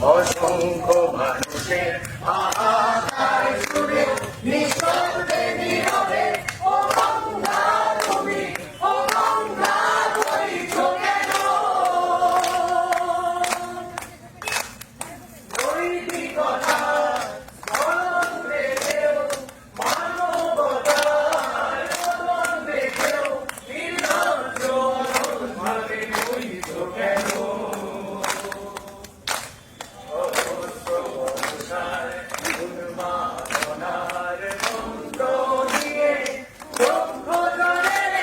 অসংখ্য মানুষের হাহাকার শুনে নিঃশব্দে নীরবে ও গঙ্গা তুমি, ও গঙ্গা বইছ কেন? নৈতিকতা স্মরণ রেখেও, মানবতার মতন রেখেও নির্লজ্জ ভাবে বইছ কেন? উন্মাদনার মন্ত্র দিয়ে সভ্যজনের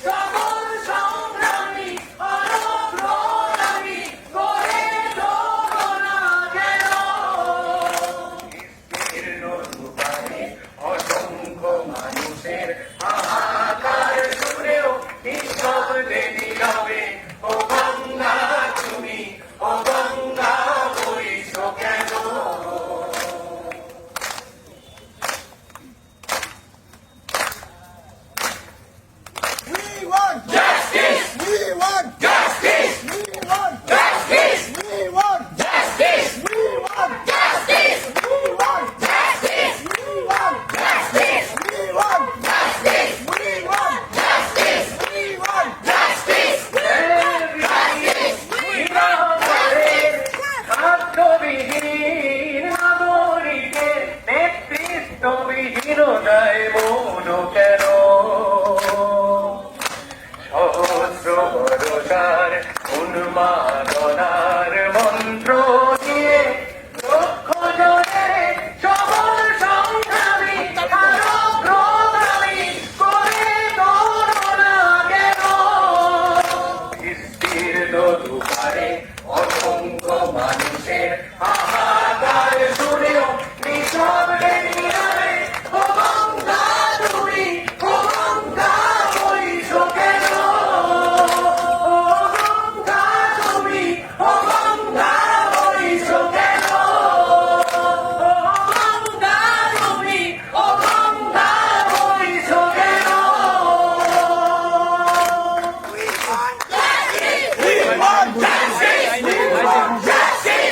সকল সংগ্রামী অগ্রগামী করে তোলো না কেন? বিস্তীর্ণ দুপারে অসংখ্য মানুষের হাহাকার শুনেও নিঃশব্দে নীরবে ও গঙ্গা তুমি, ও গঙ্গা বইছ কেন? We want Justice! We want Justice! We want Justice! We want Justice! We want Justice! We want Justice! We want Justice! We want Justice! We want Justice! We want Justice! নিরাপদের খাদ্যবিহীন নাগরিকের নেতৃত্ববিহীনতায় মৌন কেন? সহস্র ভরসার উন্মাদনার মন্ত্র দিয়ে লক্ষ জনের সবল সংগ্রামী অগ্রগামী করে তোলো না কেন? বিস্তীর্ণ দুপারে অসংখ্য মানুষের